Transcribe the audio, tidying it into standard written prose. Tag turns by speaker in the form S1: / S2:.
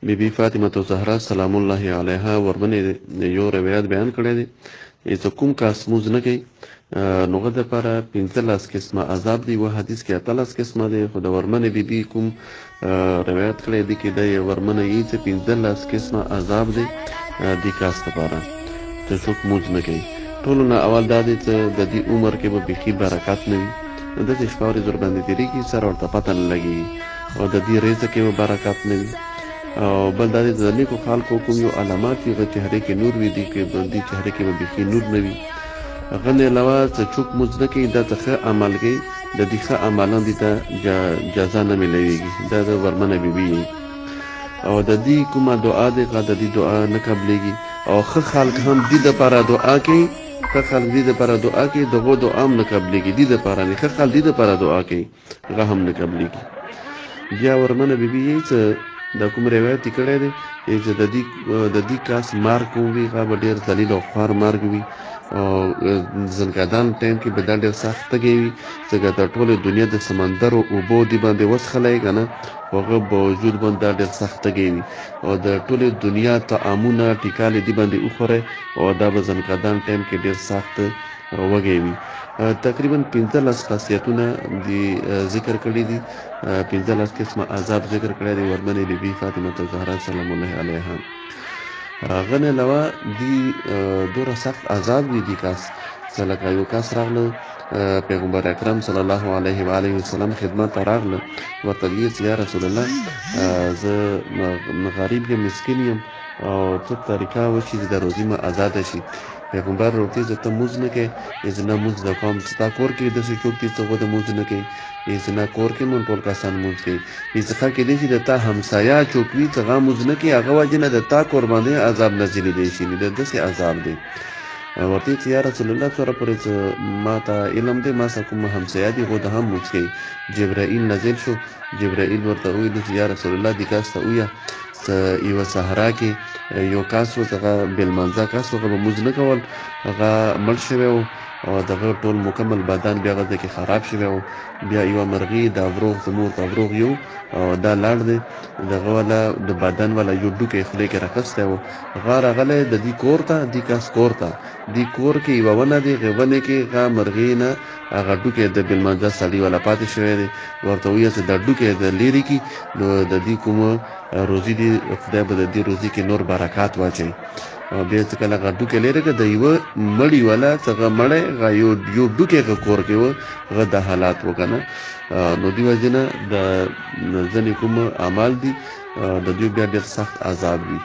S1: بی بی فاطمه زهرا سلام الله علیها وربنې یو روایت بیان کړی دی چې کوم کس موز نه کوي نو هغه دپاره 15 قسمه عذاب دی و حدیث کې 18 قسمه دی خو د ورمنې بی بی کوم روایت کړی دی کې د ورمنې یې چې 15 قسمه عذاب دی دی کس دپاره چې څوک موز نه کوي ټولو نه اول دا دی چې د دې عمر کې به بیخي برکت نه وي داسې شپه ورځ ورباندې تېرېږي سره ورته پته نه لګېږي او د دې رزق کې به برکت نه وي او بل دا د نیکو خلکو کوم یو علامات وي هغه چهرې کې نور وي دي چهرې کې به بیخي نور نه وي هغه نه علاوه چې څوک مونځ نه کوي دا ته ښه عمل کوي د دې ښه عملان دي ته جزا نه میلاویږي دا د ورمنه بیبي او د دې کومه دعا دی هغه د دې دعا نه قبلېږي او ښه خلک هم دې دپاره دعا کوي ښه خلک دې دپاره دعا کوي دغو دعا هم نه قبلېږي دې دپاره نه ښه خلک دې دپاره دعا کوي هغه هم نه قبلېږي بیا ورمنه بیبي یې چې دا کوم روایت یې کړی دی چې د دې کس مرګ کوم وي هغه به ډېر ذلیل او خوار مرګ وي او زنګدان ټایم کې به دا ډېر سخت تږی وي ځکه د ټولې دنیا د سمندر اوبو دې باندې وڅښلی که نه هغه باوجود باندې دا ډېر سخت تږی وي او د ټولې دنیا طعامونه ټیکالې دې باندې وخورئ او دا به زنګدان ټایم کې ډېر سخت وږی وي تقریبا 15 خاصیتونه دي ذکر کړي دي 15 قسمه عذاب ذکر کړی دی ورمنې بی بی فاطمه زهرا سلام الله علیها هغه نه علاوه دي دومره سخت عذاب دي دي کس لکه یو کس راغله پیغمبر اکرم صلی الله علیه و آله وسلم خدمت ته راغله ورته ویل چې یا رسول الله زه غریب یم مسکین یم او څه طریقه وشي چې د روزي مې ازاده شي پیغمبر ورته چې ته موز نه کوې زه نه موز نه کوم ستا کور کې داسې څوک دي چې هغه د موز نه کوي زه نه کور کې مون ټول کسان موز کوي څخه کېدای شي د تا همسایه څوک وي چې هغه موز نه کوي هغه وجې نه د تا کور باندې عذاب نازلېدی شي د داسې عذاب دی ورته چې یا رسول الله سره پورې چې ما ته علم دی ما سره کوم همسایه دي هغو د هم موز کوي جبرائیل نازل شو جبرائیل ورته وویل چې یا رسول الله دې کس ته وویه یوه صحرا کې یو کس و هغه بېلمانځه کس و هغه به مونځ نه کول هغه مړ شوی و او دغه ټول مکمل بدن بیا هغه ځای کې خراب شوی و بیا یوه مرغۍ د ابروغ زمور ته ابروغ یو او دا لاړ دی دغه والا د بدن والا یو ډوکی خولې کې راخستی و هغه راغلی د دې کور ته دې کس کور ته دې کور کې یوه ونه دی هغې ونې کې هغه مرغۍ نه هغه ډوکی د بېلمانځه سړي والا پاتې شوی دی ورته وویل چې دا ډوکی د لرې کړي نو د دې کومه روزي دی خدای به د دې روزي کې نور برکات واچوي او بیا چې کله هغه ډوکی لرې کړه د یوه مړي والا چې هغه مړی هغه یو ډوکی هغه کور کې و هغه دا حالات و که نه نو دې وجې نه د ځینې کوم اعمال دي د دوی بیا ډېر سخت عذاب وي